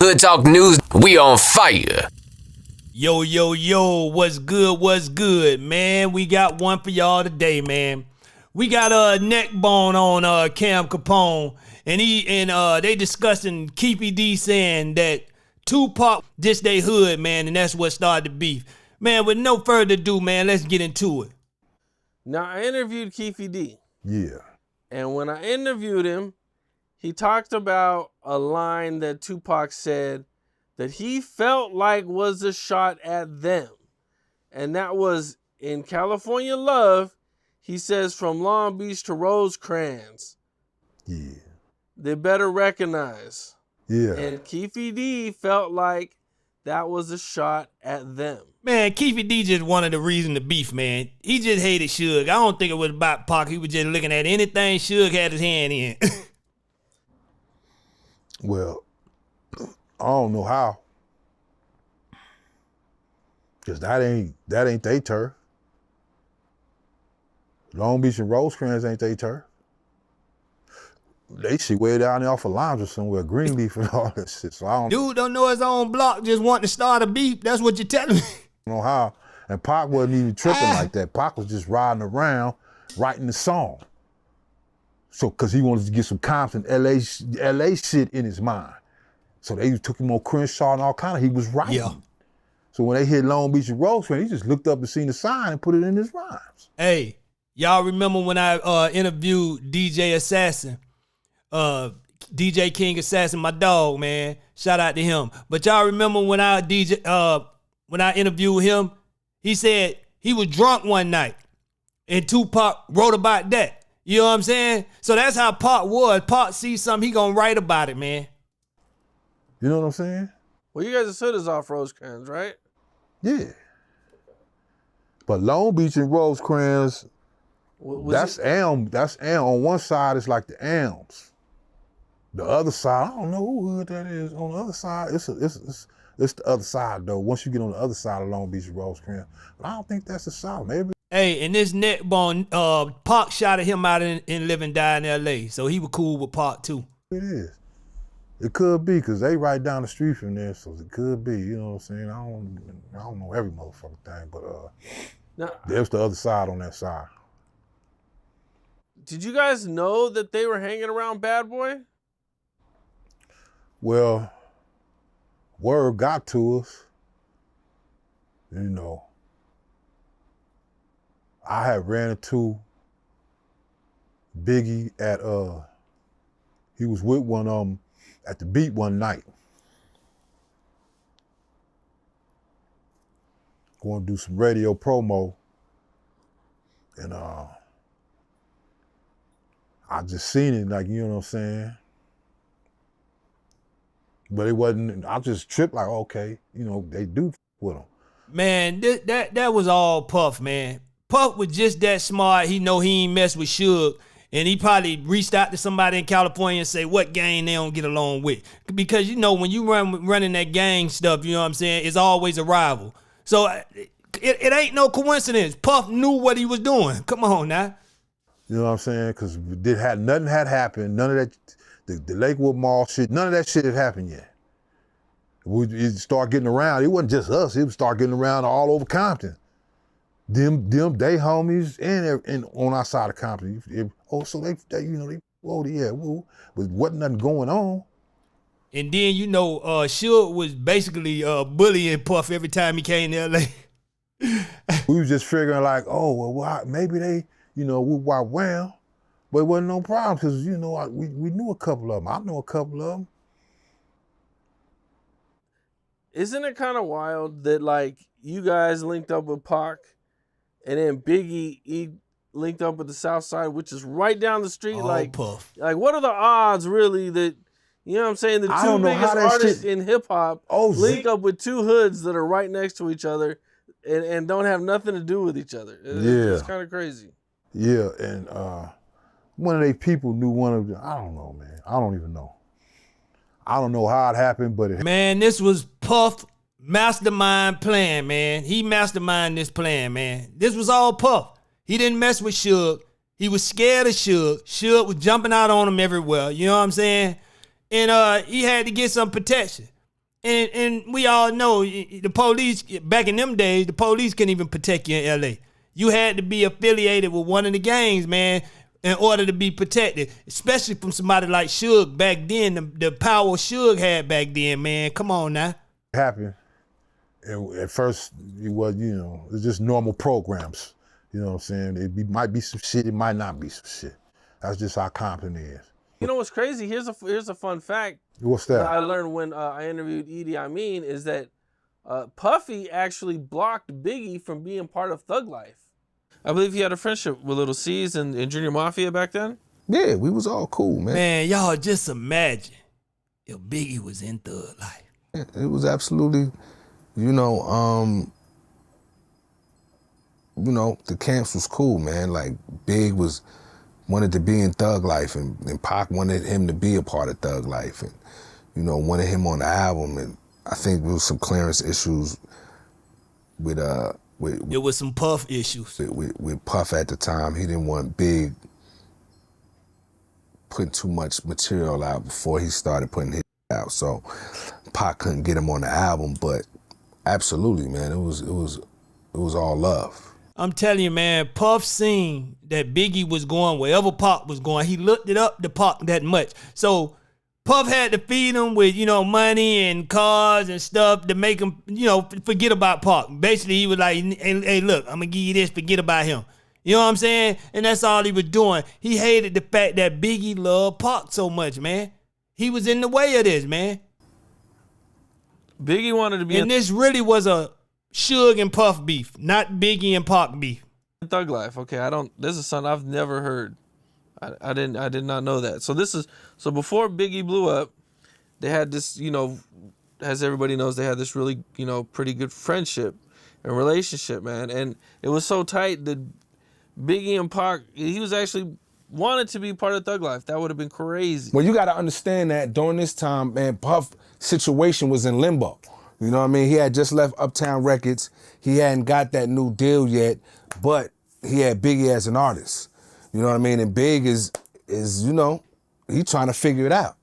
Hood Talk News, we on fire. Yo, yo, yo, what's good, man? We got one for y'all today, man. We got a neck bone on Cam Capone, and they discussing Keefe D saying that Tupac just they hood, man, and that's what started the beef. Man, with no further ado, man, let's get into it. Now, I interviewed Keefe D. Yeah. And when I interviewed him, he talked about a line that Tupac said that he felt like was a shot at them. And that was in California Love. He says, from Long Beach to Rosecrans. Yeah. They better recognize. Yeah. And Keefe D felt like that was a shot at them. Man, Keefe D just wanted the reason to beef, man. He just hated Suge. I don't think it was about Pac. He was just looking at anything Suge had his hand in. Well, I don't know how. Cause that ain't they turf. Long Beach and Rosecrans ain't they turf. They shit way down there off of Lime or somewhere, Greenleaf and all that shit. So I don't know his own block, just wanting to start a beef. That's what you're telling me. don't know how. And Pac wasn't even tripping like that. Pac was just riding around writing the song. So, cause he wanted to get some Compton, LA shit in his mind. So they took him on Crenshaw and all kind of, he was writing. Yeah. So when they hit Long Beach and Rosecrans, he just looked up and seen the sign and put it in his rhymes. Hey, y'all remember when I interviewed DJ Assassin? DJ King Assassin, my dog, man. Shout out to him. But y'all remember when I interviewed him, he said he was drunk one night and Tupac wrote about that. You know what I'm saying? So that's how Pac was. Pac sees something, he gonna write about it, man. You know what I'm saying? Well, you guys' hood is off Rosecrans, right? Yeah. But Long Beach and Rosecrans, that's Elm. That's Elm. On one side, it's like the Elms. The other side, I don't know who hood that is. On the other side, it's the other side though. Once you get on the other side of Long Beach and Rosecrans, but I don't think that's the South. Maybe. Hey, and this neck bone, Pac shot at him out in Live and Die in L.A., so he was cool with Pac too. It is. It could be, because they right down the street from there, so it could be, you know what I'm saying? I don't know every motherfucking thing, but there's the other side on that side. Did you guys know that they were hanging around Bad Boy? Well, word got to us, you know. I had ran into Biggie at, he was with one of them at the beat one night. Going to do some radio promo. And I just seen it, like, you know what I'm saying? But it wasn't, I just tripped like, okay, you know, they do with him. Man, that was all Puff, man. Puff was just that smart. He know he ain't mess with Suge. And he probably reached out to somebody in California and say what gang they don't get along with. Because, you know, when you running that gang stuff, you know what I'm saying, it's always a rival. So it ain't no coincidence. Puff knew what he was doing. Come on now. You know what I'm saying? Because nothing had happened. None of that, the Lakewood Mall shit, none of that shit had happened yet. It start getting around. It wasn't just us. It would start getting around all over Compton. Them, they homies and on our side of Compton. So they you know, but wasn't nothing going on. And then, you know, Suge was basically bullying Puff every time he came to LA. We was just figuring like, oh, well, maybe they, you know, we walk around, but it wasn't no problem because, you know, we knew a couple of them. I know a couple of them. Isn't it kind of wild that, like, you guys linked up with Pac and then Biggie, he linked up with the South Side, which is right down the street. Oh, Puff. Like, what are the odds, really, that, you know what I'm saying, the two biggest artists in hip-hop link up with two hoods that are right next to each other and don't have nothing to do with each other? It's kind of crazy. Yeah, and one of they people knew one of them. I don't know, man. I don't even know. I don't know how it happened, but Man, this was Puff mastermind plan, man. He masterminded this plan, man. This was all Puff. He didn't mess with Suge. He was scared of Suge. Suge was jumping out on him everywhere. You know what I'm saying? And he had to get some protection. And we all know the police, back in them days, the police couldn't even protect you in L.A. You had to be affiliated with one of the gangs, man, in order to be protected, especially from somebody like Suge back then, the power Suge had back then, man. Come on now. It happened. And at first, it was, it was just normal programs. You know what I'm saying? Might be some shit, it might not be some shit. That's just how Compton is. You know what's crazy? Here's a fun fact. What's that? I learned when I interviewed Idi Amin is that Puffy actually blocked Biggie from being part of Thug Life. I believe he had a friendship with Little C's and Junior Mafia back then. Yeah, we was all cool, man. Man, y'all just imagine if Biggie was in Thug Life. It was absolutely, the camps was cool, man. Like, Big wanted to be in Thug Life, and Pac wanted him to be a part of Thug Life, and, wanted him on the album. And I think there was some clearance issues with There was some Puff issues. With Puff at the time. He didn't want Big putting too much material out before he started putting his out. So Pac couldn't get him on the album, but absolutely, man, it was all love. I'm telling you, man, Puff seen that Biggie was going wherever Pac was going. He looked it up to Pac that much. So Puff had to feed him with, money and cars and stuff to make him, forget about Pac. Basically, he was like, hey, look, I'm going to give you this, forget about him. You know what I'm saying? And that's all he was doing. He hated the fact that Biggie loved Pac so much, man. He was in the way of this, man. Biggie wanted to be and this really was a Suge and Puff beef, not Biggie and Pac beef. Thug Life. Okay, this is something I've never heard. I did not know that. So before Biggie blew up, they had this, as everybody knows, they had this really, pretty good friendship and relationship, man. And it was so tight that Biggie and Pac, he was actually wanted to be part of Thug Life. That would have been crazy. Well, you got to understand that during this time, man, Puff's situation was in limbo. You know what I mean? He had just left Uptown Records. He hadn't got that new deal yet, but he had Biggie as an artist. You know what I mean? And Big is he trying to figure it out.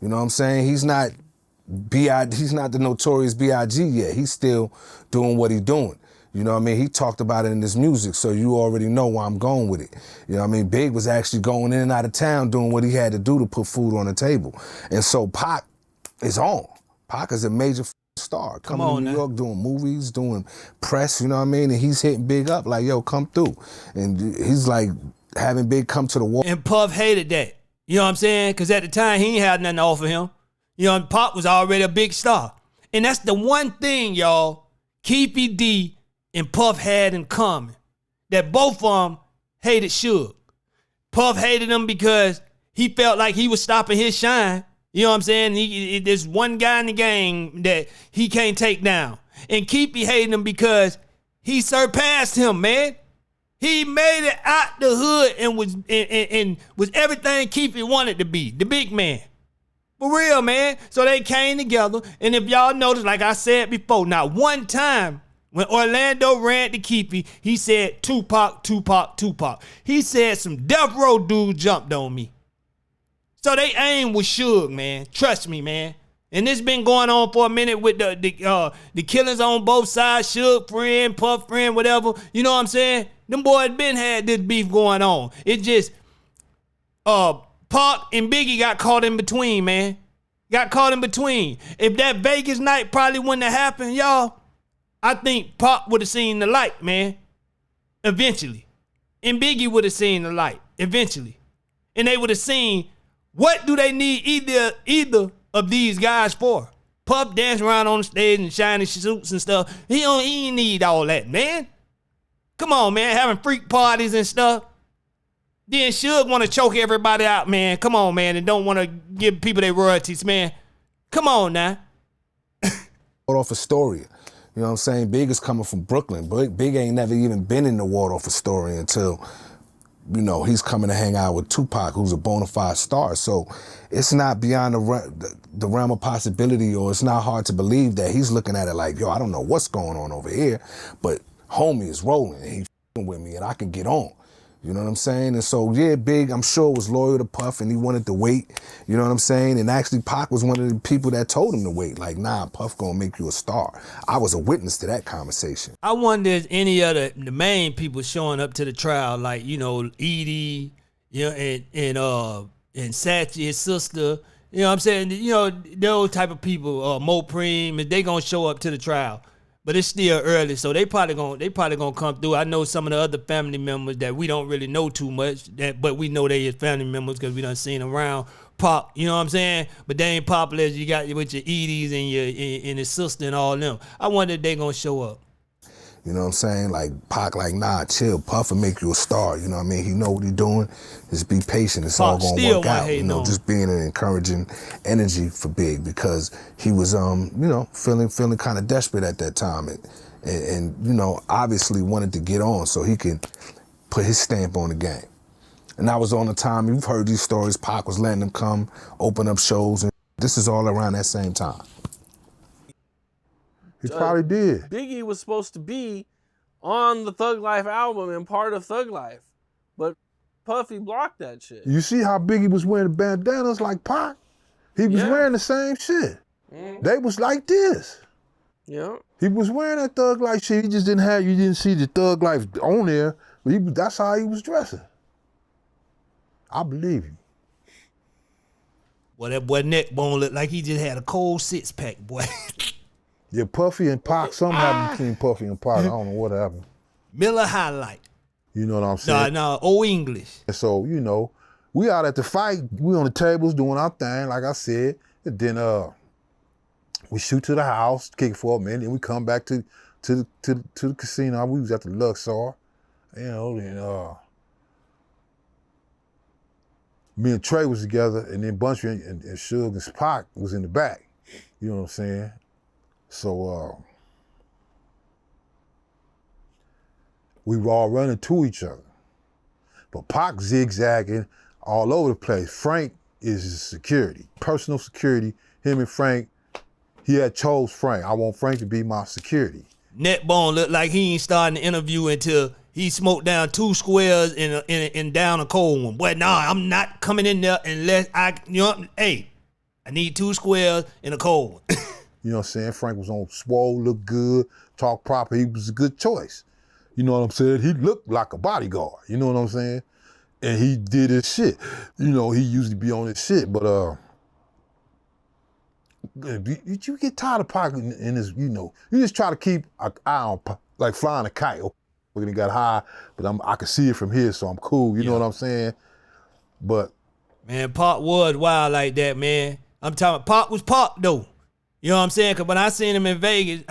You know what I'm saying? He's not the notorious B.I.G. yet. He's still doing what he's doing. You know what I mean? He talked about it in his music, so you already know where I'm going with it. You know what I mean? Big was actually going in and out of town doing what he had to do to put food on the table. And so Pac is on. Pac is a major star. Coming to New York, doing movies, doing press, you know what I mean? And he's hitting Big up like, yo, come through. And he's like having Big come to the wall. And Puff hated that. You know what I'm saying? Because at the time, he ain't had nothing to offer him. And Pac was already a big star. And that's the one thing, y'all, Keefe D and Puff had in common. That both of them hated Suge. Puff hated him because he felt like he was stopping his shine. You know what I'm saying? There's one guy in the gang that he can't take down. And Keefe hated him because he surpassed him, man. He made it out the hood and was everything Keefe wanted to be, the big man. For real, man. So they came together. And if y'all notice, like I said before, not one time when Orlando ran to Keefe, he said, Tupac, Tupac, Tupac. He said some death row dude jumped on me. So they aim with Suge, man. Trust me, man. And this been going on for a minute with the killers on both sides, Suge friend, Puff friend, whatever. You know what I'm saying? Them boys been had this beef going on. It just, Pac and Biggie got caught in between, man. Got caught in between. If that Vegas night probably wouldn't have happened, y'all, I think Pac would have seen the light, man. Eventually. And Biggie would have seen the light. Eventually. And they would have seen, what do they need either of these guys for? Puff dancing around on the stage and shiny suits and stuff. He ain't need all that, man. Come on, man. Having freak parties and stuff. Then Suge want to choke everybody out, man. Come on, man. And don't want to give people their royalties, man. Come on now. Off Astoria. You know what I'm saying? Big is coming from Brooklyn. Big ain't never even been in the Waldorf Astoria until, he's coming to hang out with Tupac, who's a bona fide star. So it's not beyond the realm of possibility, or it's not hard to believe that he's looking at it like, yo, I don't know what's going on over here, but homie is rolling and he's with me and I can get on. You know what I'm saying? And so, yeah, Big, I'm sure, was loyal to Puff and he wanted to wait. You know what I'm saying? And actually, Pac was one of the people that told him to wait. Like, nah, Puff gonna make you a star. I was a witness to that conversation. I wonder if any of the main people showing up to the trial, like, you know, Edie, you know, and Sachi, his sister, you know what I'm saying? You know, those type of people, Mo Preem, they gonna show up to the trial. But it's still early, so they probably gonna come through. I know some of the other family members that we don't really know too much, but we know they is family members because we done seen them around Pop. You know what I'm saying? But they ain't popular as you got with your Edie's and your sister and all them. I wonder if they gonna show up. You know what I'm saying? Like, Pac, like, nah, chill. Puff will make you a star. You know what I mean? He know what he doing. Just be patient. It's all going to work out. You know, just being an encouraging energy for Big because he was, you know, feeling kind of desperate at that time. And, you know, obviously wanted to get on so he could put his stamp on the game. And that was on the time, you've heard these stories, Pac was letting them come, open up shows. And this is all around that same time. He probably did. Biggie was supposed to be on the Thug Life album and part of Thug Life, but Puffy blocked that shit. You see how Biggie was wearing the bandanas like Pac? He was wearing the same shit. They was like this. Yeah. He was wearing that Thug Life shit. He just didn't have, you didn't see the Thug Life on there, but that's how he was dressing. I believe you. Well, that boy neck bone looked like he just had a cold 6-pack, boy. Yeah, Puffy and Pac, something happened between Puffy and Pac. I don't know what happened. Miller High Life. You know what I'm saying? No, old English. And so, you know, we out at the fight. We on the tables doing our thing, like I said. And then we shoot to the house, kick it for a minute, and we come back to the casino. We was at the Luxor, you know, and me and Trey was together, and then Bunchy and Suge and Pac was in the back. You know what I'm saying? So we were all running to each other. But Pac zigzagging all over the place. Frank is his security, personal security. Him and Frank, he had chose Frank. I want Frank to be my security. Neckbone looked like he ain't starting the interview until he smoked down 2 squares and down a cold one. Boy, nah, I'm not coming in there unless hey, I need 2 squares and a cold one. You know what I'm saying? Frank was on swole, looked good, talk proper. He was a good choice. You know what I'm saying? He looked like a bodyguard. You know what I'm saying? And he did his shit. You know, he usually be on his shit, but you get tired of Pac in his, you know, you just try to keep an eye on Pac, like flying a kite. When he got high, but I can see it from here, so I'm cool. You know what I'm saying? But man, Pac was wild like that, man. I'm talking, Pac was Pac though. You know what I'm saying? Cause when I seen him in Vegas,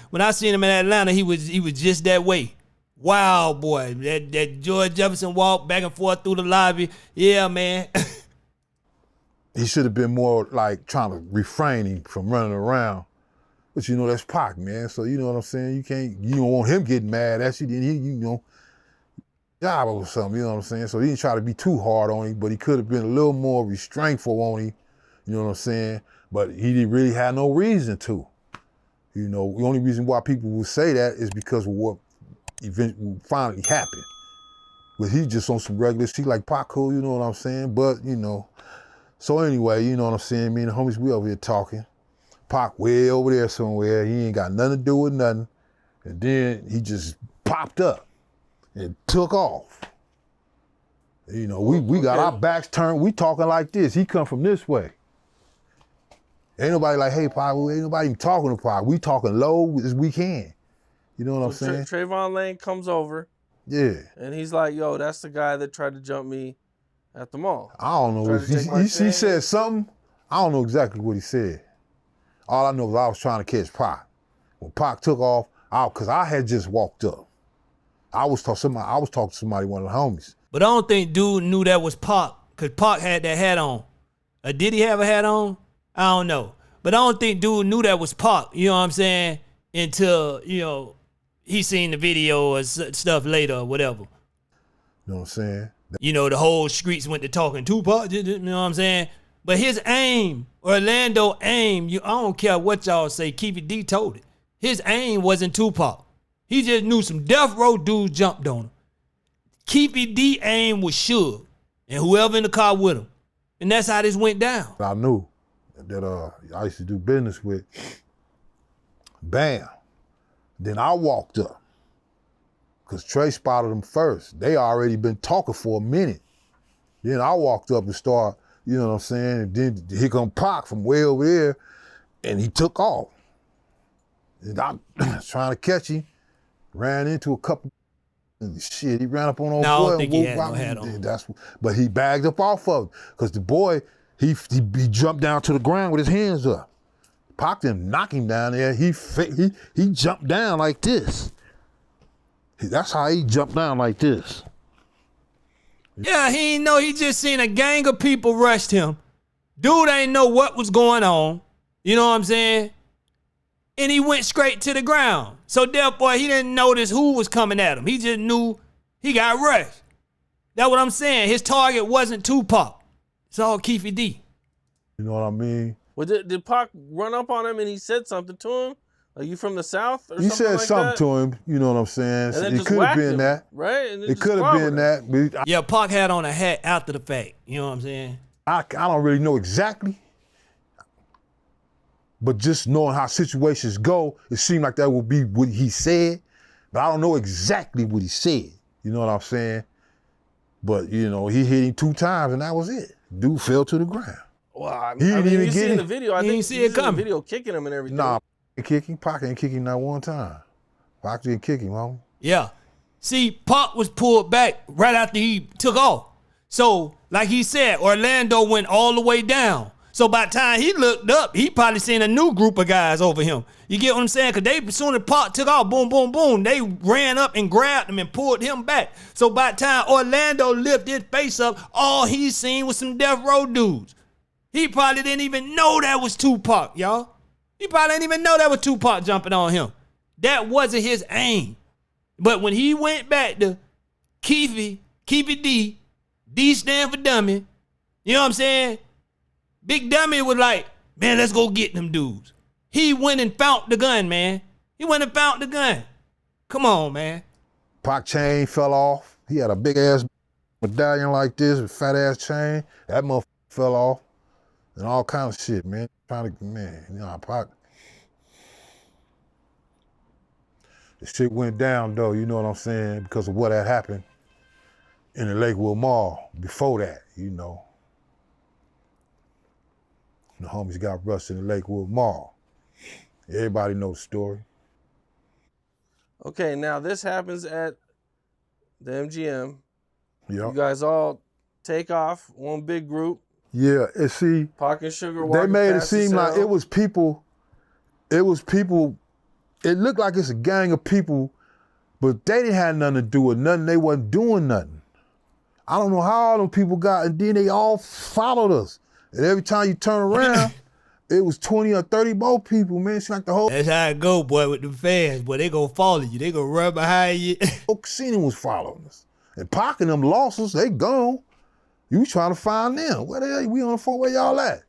when I seen him in Atlanta, he was just that way. Wow, boy. That George Jefferson walk back and forth through the lobby. Yeah, man. He should have been more like trying to refrain him from running around. But you know, that's Pac, man. So you know what I'm saying? You don't want him getting mad at you, then you know, job or something, you know what I'm saying? So he didn't try to be too hard on him, but he could have been a little more restraintful on him, you know what I'm saying? But he didn't really have no reason to. You know, the only reason why people would say that is because of what eventually finally happened. But he just on some regular shit like Pac cool, you know what I'm saying? But, you know, so anyway, you know what I'm saying? Me and the homies, we over here talking. Pac way over there somewhere. He ain't got nothing to do with nothing. And then he just popped up and took off. You know, we got our backs turned. We talking like this. He come from this way. Ain't nobody like, hey, Pac, ain't nobody even talking to Pac. We talking low as we can. You know what I'm saying? Trayvon Lane comes over. Yeah. And he's like, yo, that's the guy that tried to jump me at the mall. I don't know. He said something. I don't know exactly what he said. All I know is I was trying to catch Pac. When Pac took off, because I had just walked up. I was talking to somebody, one of the homies. But I don't think dude knew that was Pac, because Pac had that hat on. Did he have a hat on? I don't know. But I don't think dude knew that was Pac, you know what I'm saying? Until, you know, he seen the video or stuff later or whatever. You know what I'm saying? You know, the whole streets went to talking Tupac, you know what I'm saying? But his aim, Orlando aim, I don't care what y'all say, Keefe D told it. His aim wasn't Tupac. He just knew some death row dudes jumped on him. Keefe D aim was Suge and whoever in the car with him. And that's how this went down. I knew that I used to do business with. Bam. Then I walked up. Because Trey spotted them first. They already been talking for a minute. Then I walked up and started, you know what I'm saying? And then here come Pac from way over there, and he took off. And I was trying to catch him, ran into a couple, shit, he ran up on old boy. I don't think he had no hat on. But he bagged up off of him. Because the boy, he jumped down to the ground with his hands up. Pac didn't knock him down there. He jumped down like this. That's how he jumped down like this. Yeah, he ain't know. He just seen a gang of people rushed him. Dude ain't know what was going on. You know what I'm saying? And he went straight to the ground. So therefore, he didn't notice who was coming at him. He just knew he got rushed. That's what I'm saying. His target wasn't Tupac. It's all Keefe D. You know what I mean? Well, did Pac run up on him and he said something to him? Are you from the South or he something said like something that? to him, you know what I'm saying? And then It just could have whacked been him, that. right? And then It just could have been clobbered him. that. Yeah, Pac had on a hat after the fact. You know what I'm saying? I don't really know exactly. But just knowing how situations go, it seemed like that would be what he said. But I don't know exactly what he said. You know what I'm saying? But, you know, he hit him 2 times and that was it. Dude fell to the ground. Well, I He didn't mean, even you get see in it. the video, I He think ain't see you it see the coming. video kicking him and everything. Nah, Pac ain't kicking not one time. Pac didn't kick him, homie. Yeah. See, Pac was pulled back right after he took off. So, like he said, Orlando went all the way down. So by the time he looked up, he probably seen a new group of guys over him. You get what I'm saying? Because as soon as Pac took off, boom, boom, boom, they ran up and grabbed him and pulled him back. So by the time Orlando lifted his face up, all he seen was some death row dudes. He probably didn't even know that was Tupac, y'all. He probably didn't even know that was Tupac jumping on him. That wasn't his aim. But when he went back to Keefe D, D stand for dummy, you know what I'm saying? Big Dummy was like, man, let's go get them dudes. He went and found the gun, man. He went and found the gun. Come on, man. Pac chain fell off. He had a big ass medallion like this, a fat ass chain. That motherfucker fell off. And all kind of shit, man. Trying to, man, you know, Pac. The shit went down though, you know what I'm saying, because of what had happened in the Lakewood Mall before that, you know. The homies got rushed in the Lakewood Mall. Everybody knows the story. Okay, now this happens at the MGM. Yep. You guys all take off, one big group. Yeah, and see, Pac and Sugar they walking made it past the seem like cell. it was people, it looked like it's a gang of people, but they didn't have nothing to do with nothing. They wasn't doing nothing. I don't know how all them people got, and then they all followed us. And every time you turn around, it was 20 or 30 more people, man. It's like the whole That's how it go, boy, with the fans. Boy, they gonna follow you. They gonna run behind you. casino was following us. And Pac and them lost us, they gone. You trying to find them. Where the hell we on the phone? Where y'all at?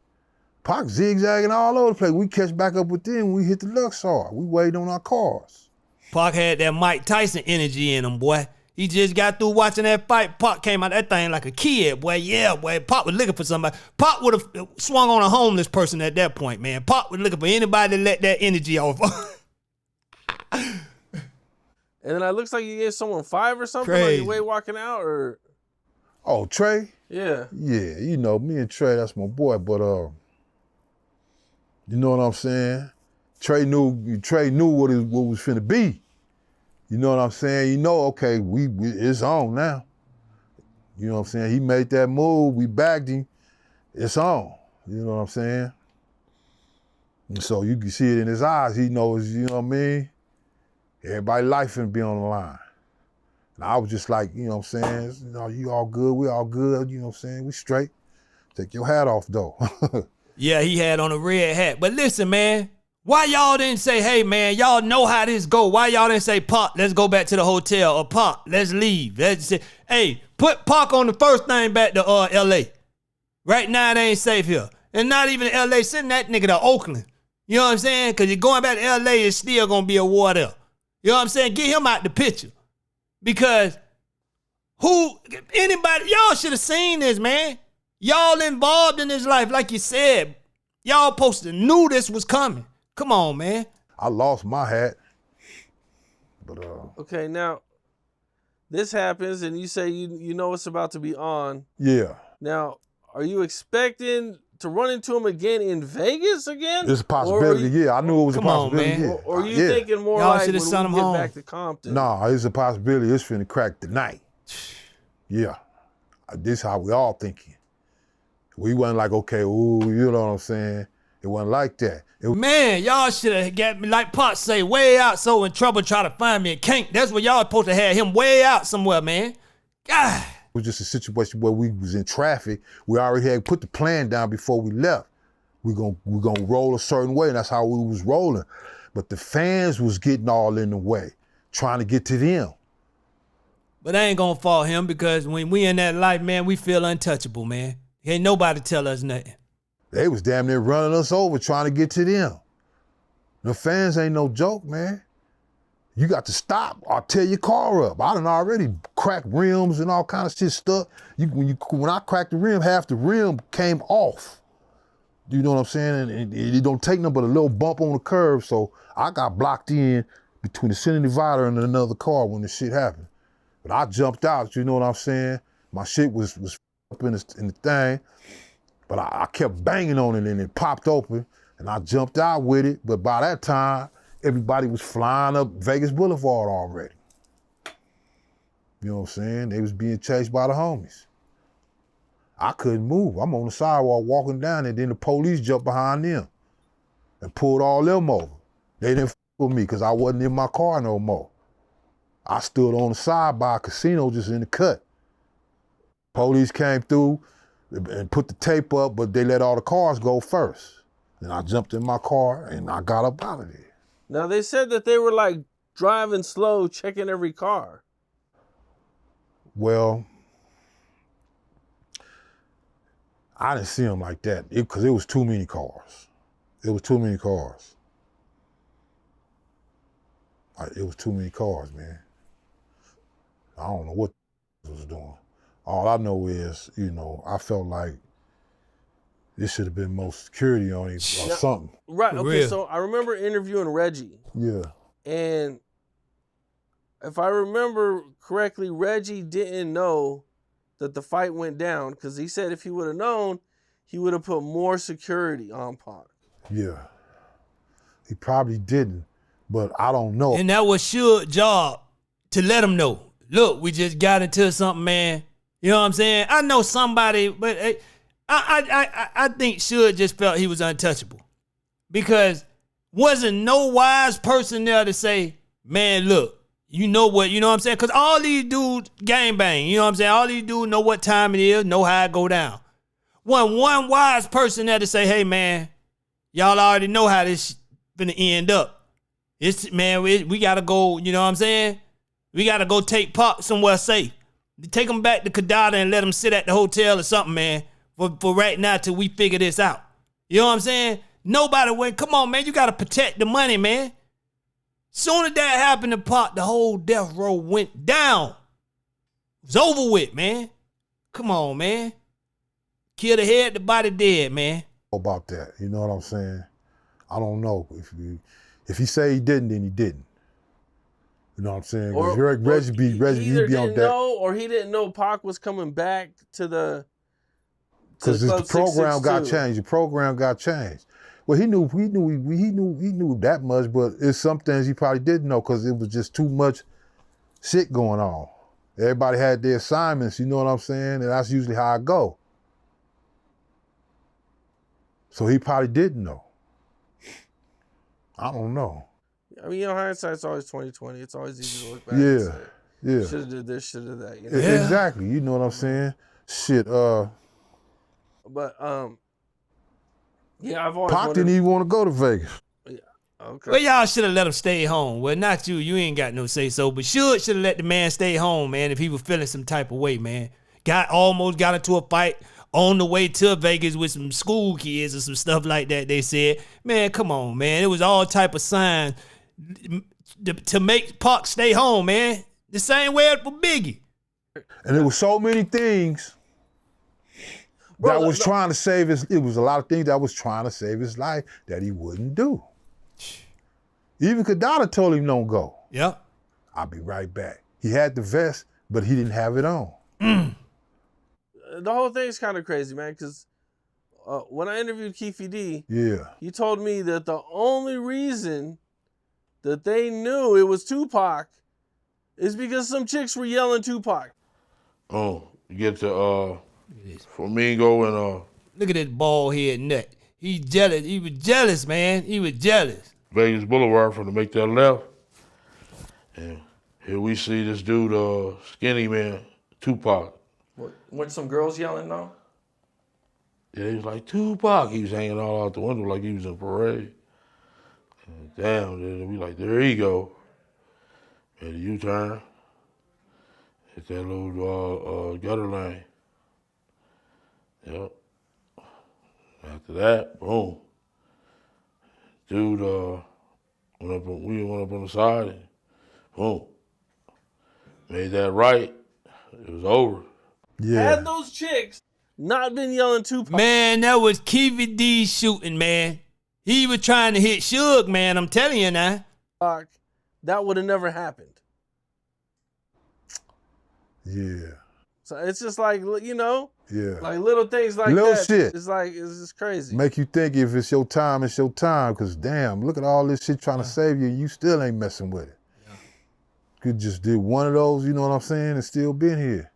Pac zigzagging all over the place. We catch back up with them, we hit the Luxor. We waited on our cars. Pac had that Mike Tyson energy in him, boy. He just got through watching that fight. Pac came out that thing like a kid, boy. Yeah, boy. Pac was looking for somebody. Pac would have swung on a homeless person at that point, man. Pac was looking for anybody to let that energy off. And then it looks like you gave someone 5 or something on Crazy. your way walking out, or Oh, Trey? yeah. Yeah, you know, me and Trey, that's my boy, but you know what I'm saying? Trey knew what was finna be. You know what I'm saying? You know, okay, we it's on now. You know what I'm saying? He made that move, we bagged him, it's on. You know what I'm saying? And so you can see it in his eyes, he knows, you know what I mean? Everybody's life finna be on the line. And I was just like, you know what I'm saying? You know, you all good, we all good, you know what I'm saying? We straight. Take your hat off though. Yeah, he had on a red hat. But listen, man, why y'all didn't say, hey, man, y'all know how this go? Why y'all didn't say, Pac, let's go back to the hotel, or Pac, let's leave? Let's say, hey, put Pac on the first thing back to L.A. Right now, it ain't safe here. And not even L.A., send that nigga to Oakland. You know what I'm saying? Because you're going back to L.A., it's still going to be a war there. You know what I'm saying? Get him out the picture. Because Anybody, y'all should have seen this, man. Y'all involved in his life, like you said. Y'all supposed to knew this was coming. Come on, man. I lost my hat. But Okay, now this happens and you say you know it's about to be on. yeah. Now, are you expecting to run into him again in Vegas again? It's a possibility, yeah. I knew it was a Come on, possibility, man. yeah. Or are you Yeah. thinking more Y'all like shoulda when sent we him get home. back to Compton? Nah, it's a possibility. It's finna crack tonight. Yeah. This how we all thinking. We wasn't like, okay, ooh, you know what I'm saying? It wasn't like that. Man, y'all should have got me, like Pop say, way out so in trouble try to find me and can't. That's what y'all supposed to have him way out somewhere, man. God. It was just a situation where we was in traffic. We already had put the plan down before we left. We're gonna roll a certain way, and that's how we was rolling. But the fans was getting all in the way, trying to get to them. But I ain't gonna fault him because when we in that life, man, we feel untouchable, man. Ain't nobody tell us nothing. They was damn near running us over trying to get to them. The fans ain't no joke, man. You got to stop or tear your car up. I done already cracked rims and all kind of shit stuck. When I cracked the rim, half the rim came off. You know what I'm saying? And it don't take nothing but a little bump on the curb, so I got blocked in between the center divider and another car when the shit happened. But I jumped out, you know what I'm saying? My shit was up in the thing. But I kept banging on it and it popped open and I jumped out with it. But by that time, everybody was flying up Vegas Boulevard already. You know what I'm saying? They was being chased by the homies. I couldn't move. I'm on the sidewalk walking down and then the police jumped behind them and pulled all them over. They didn't f with me because I wasn't in my car no more. I stood on the side by a casino just in the cut. Police came through and put the tape up, but they let all the cars go first. And I jumped in my car and I got up out of there. Now, they said that they were like driving slow, checking every car. Well, I didn't see them like that because it was too many cars. It was too many cars. It was too many cars, man. I don't know what was doing. All I know is, you know, I felt like this should have been more security on him or something. Right, For okay, real. so I remember interviewing Reggie. Yeah. And if I remember correctly, Reggie didn't know that the fight went down because he said if he would have known, he would have put more security on Pac. Yeah. He probably didn't, but I don't know. And that was Suge's job to let him know. Look, we just got into something, man. You know what I'm saying? I know somebody, but I think Suge just felt he was untouchable because wasn't no wise person there to say, man, look, you know what I'm saying? Because all these dudes gangbang, you know what I'm saying? All these dudes know what time it is, know how it go down. One wise person there to say, hey, man, y'all already know how this finna end up. It's, man, we got to go, you know what I'm saying? We got to go take Pac somewhere safe. Take him back to Kadada and let him sit at the hotel or something, man, for right now till we figure this out. You know what I'm saying? Nobody went, come on, man, you got to protect the money, man. Soon as that happened to Pac, the whole death row went down. It was over with, man. Come on, man. Kill the head, the body dead, man. About that, you know what I'm saying? I don't know. If he say he didn't, then he didn't. You know what I'm saying? Reggie be on that. Know, or he didn't know Pac was coming back to the. Because the program got changed. The program got changed. Well, he knew that much, but it's some things he probably didn't know because it was just too much shit going on. Everybody had their assignments, you know what I'm saying? And that's usually how I go. So he probably didn't know. I don't know. I mean, you know, hindsight's always 20/20. It's always easy to look back and say, yeah. Should have did this, should have that. You know? Yeah. Exactly. You know what I'm saying? Shit, But yeah, I've always Pac didn't even want to go to Vegas. Yeah, okay. Well, y'all should have let him stay home. Well, not you. You ain't got no say so. But should have let the man stay home, man, if he was feeling some type of way, man. Almost got into a fight on the way to Vegas with some school kids or some stuff like that, they said. Man, come on, man. It was all type of signs to make Pac stay home, man. The same way for Biggie. And there was so many things that was trying to save his, it was a lot of things that was trying to save his life that he wouldn't do. Even Kadada told him don't go. Yep. I'll be right back. He had the vest, but he didn't have it on. The whole thing's kind of crazy, man, because when I interviewed Keefe D, Yeah. he told me that the only reason that they knew it was Tupac is because some chicks were yelling Tupac. Oh, you get to Flamingo and Look at this bald head nut. He's jealous. He was jealous, man. He was jealous. Vegas Boulevard for to make that left. And here we see this dude, skinny man, Tupac. Weren't some girls yelling though? Yeah, he was like, Tupac. He was hanging all out the window like he was in a parade. And damn, then we like, there he go. Made a U-turn. Hit that little gutter lane. Yep. After that, boom. Dude we went up on the side and boom. Made that right. It was over. Yeah. Had those chicks not been yelling Tupac, Man, that was Keefe D shooting, man. He was trying to hit Suge, man. I'm telling you now. that would have never happened. Yeah. So it's just like, you know, Yeah. like little things like Little that. shit. It's like, it's just crazy. Make you think if it's your time, it's your time. Because damn, look at all this shit trying to save you. You still ain't messing with it. Could just did one of those, you know what I'm saying, and still been here.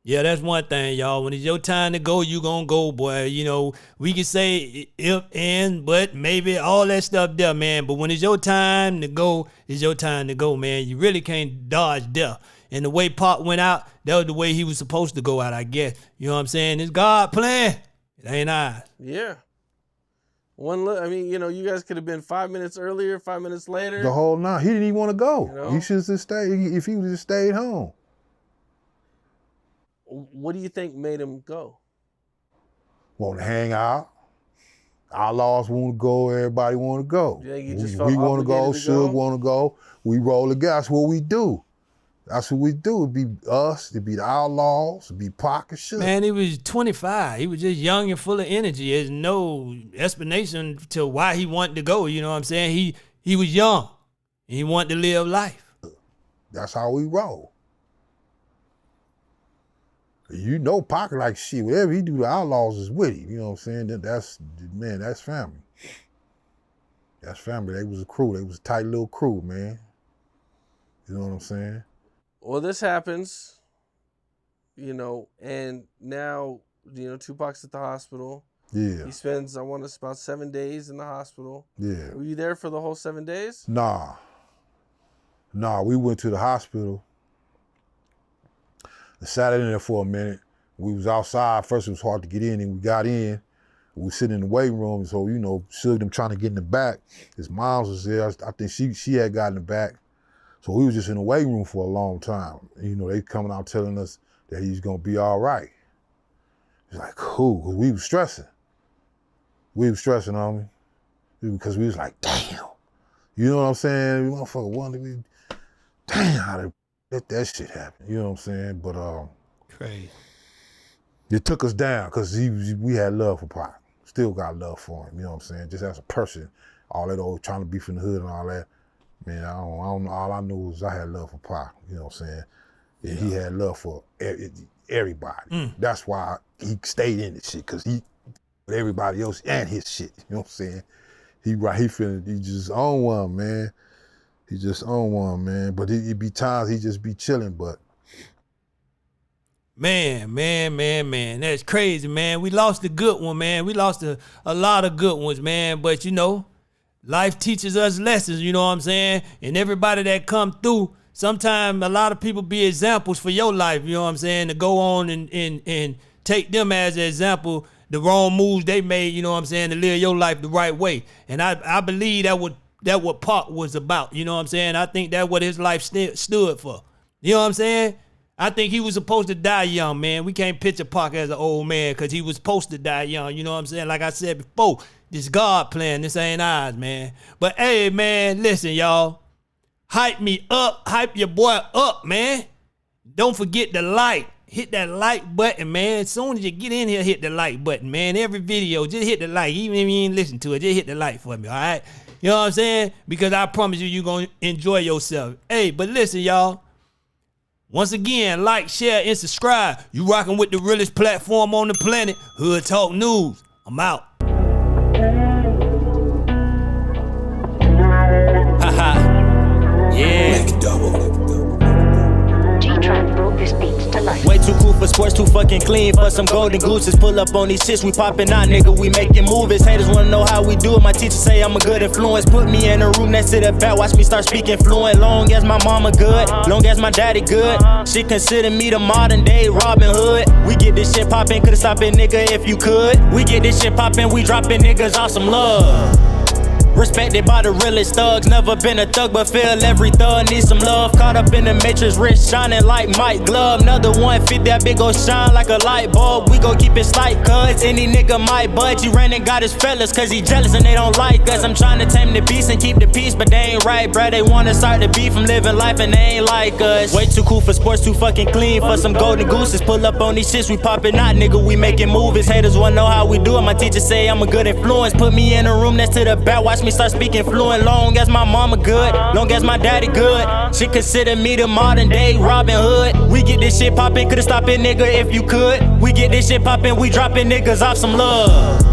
Yeah, that's one thing, y'all. When it's your time to go, you gonna go, boy. You know, we can say if and, but maybe all that stuff there, man. But when it's your time to go, it's your time to go, man. You really can't dodge death. And the way Pop went out, that was the way he was supposed to go out, I guess. You know what I'm saying? It's God plan. It ain't ours. Yeah. I mean, you know, you guys could have been 5 minutes earlier, 5 minutes later. The whole night. He didn't even want to go. You know? He should have just stayed. If he would have just stayed home. What do you think made him go? Want to hang out. Outlaws want to go. Everybody want to go. You think he just felt we want to go. obligated to go? Suge want to go. We roll the guys. That's what we do. That's what we do. It'd be us. It'd be the Outlaws. It'd be Pac and shit. Man, he was 25. He was just young and full of energy. There's no explanation to why he wanted to go. You know what I'm saying? He was young and he wanted to live life. That's how we roll. You know Pac like shit. Whatever he do, the Outlaws is with him. You know what I'm saying? That's family. That's family. They was a crew. They was a tight little crew, man. You know what I'm saying? Well, this happens, you know, and now, you know, Tupac's at the hospital. Yeah. He spends, I want to say, about 7 days in the hospital. Yeah. Were you there for the whole 7 days? Nah, we went to the hospital. I sat in there for a minute. We was outside. First it was hard to get in, and we got in. We was sitting in the waiting room, so, you know, Suge them trying to get in the back. His mom was there. I think she had got in the back. So we was just in the waiting room for a long time. You know, they coming out telling us that he's gonna be all right. It's like, cool, 'cause we was stressing. We was stressing on me. Because we was like, damn. You know what I'm saying? We motherfucker wanted to be, damn, how to let that shit happen. You know what I'm saying? But Crazy. it took us down because we had love for Pac. Still got love for him, you know what I'm saying? Just as a person, all that old trying to be from the hood and all that. Man, I don't know. All I knew was I had love for Pac, you know what I'm saying? And he had love for everybody. That's why he stayed in the shit, because he, everybody else and his shit, you know what I'm saying? He just on one, man. He just on one, man. But it be times he just be chilling, but. Man. That's crazy, man. We lost a good one, man. We lost a lot of good ones, man. But, you know, life teaches us lessons, you know what I'm saying? And everybody that come through, sometimes a lot of people be examples for your life, you know what I'm saying? To go on and take them as an example, the wrong moves they made, you know what I'm saying, to live your life the right way. And I believe that what Pac was about, you know what I'm saying? I think that's what his life stood for. You know what I'm saying? I think he was supposed to die young, man. We can't picture Pac as an old man because he was supposed to die young, you know what I'm saying? Like I said before, this God plan, this ain't ours, man. But hey, man, listen, y'all. Hype me up, hype your boy up, man. Don't forget to like. Hit that like button, man. As soon as you get in here, hit the like button, man. Every video, just hit the like. Even if you ain't listen to it, just hit the like for me, all right? You know what I'm saying? Because I promise you, you're going to enjoy yourself. Hey, but listen, y'all. Once again, like, share, and subscribe. You rocking with the realest platform on the planet, Hood Talk News. I'm out. Haha. Yeah. G-Trap broke this beats to life. Way too cool for sports, too fucking clean for some golden gooses. Pull up on these shits, we poppin' out, nigga, we making movies. Haters wanna know how we do it, my teacher say I'm a good influence. Put me in a room next to the back, watch me start speaking fluent. Long as my mama good, long as my daddy good. She consider me the modern day Robin Hood. We get this shit poppin', could've stopped it, nigga, if you could. We get this shit poppin', we droppin' niggas off some love. Respected by the realest thugs. Never been a thug, but feel every thug needs some love. Caught up in the matrix, wrist shining like Mike Glove. Another 150, that big gon' shine like a light bulb. We gon' keep it slight, cuz any nigga might budge. He ran and got his fellas, cause he jealous and they don't like us. I'm trying to tame the beast and keep the peace, but they ain't right, bruh. They wanna start the beef from living life and they ain't like us. Way too cool for sports, too fucking clean for some golden gooses. Pull up on these shits, we poppin' out, nigga, we making movies. Haters wanna know how we do it, my teacher say I'm a good influence. Put me in a room next to the back, watch me start speaking fluent. Long as my mama good, long as my daddy good. She consider me the modern day Robin Hood. We get this shit poppin', could've stopped it, nigga, if you could. We get this shit poppin', we droppin' niggas off some love.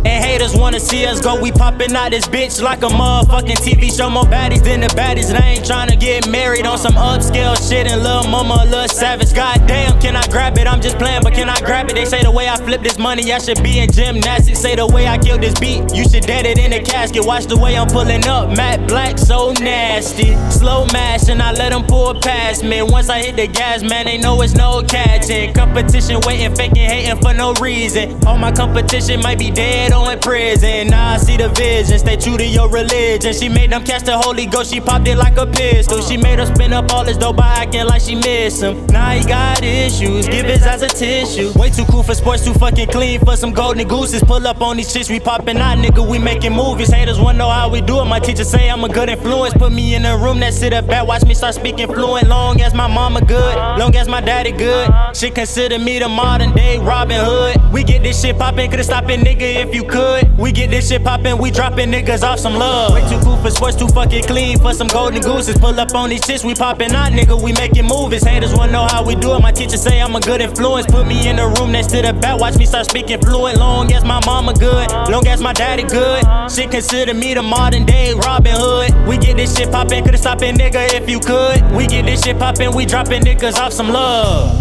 And haters wanna see us go, we poppin' out this bitch like a motherfucking TV show. More baddies than the baddies, and I ain't tryna get married on some upscale shit. And lil' mama a little savage. Goddamn, can I grab it? I'm just playing, but can I grab it? They say the way I flip this money, I should be in gymnastics. Say the way I kill this beat, you should dead it in a casket. Watch the way I'm pulling up, matte black, so nasty. Slow mashing, I let them pull past me. Once I hit the gas, man, they know it's no catching. Competition waiting, faking, hating for no reason. All my competition might be dead or in prison. Now I see the vision, stay true to your religion. She made them catch the Holy Ghost, she popped it like a pistol. She made her spin up all his dough by acting like she miss him. Now he got issues, give his ass a tissue. Way too cool for sports, too fucking clean for some golden gooses. Pull up on these shits, we poppin' out, nigga, we making movies. Haters wanna know how we do it, my teacher say I'm a good influence. Put me in a room next to the back, watch me start speaking fluent. Long as my mama good, long as my daddy good. She consider me the modern day Robin Hood. We get this shit poppin', could've stopped it, nigga, if you could. We get this shit poppin', we droppin' niggas off some love. Way too cool for sports, too fucking clean for some golden gooses. Pull up on these shits, we poppin' out, nigga, we making movies. Haters wanna know how we do it, my teacher say I'm a good influence. Put me in a room next to the back, watch me start speaking fluent. Long as my mama good, long as my daddy good. She consider me the modern day Robin Hood. We get this shit poppin', could've stopped it, nigga, if you could. We get this shit poppin', we droppin' niggas off some love.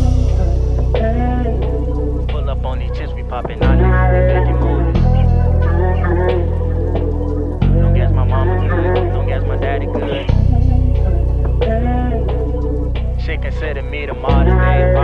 Pull up on these shits, we poppin' out, nigga, we making movies. Long as my mama good, long as my daddy good. She consider me the modern day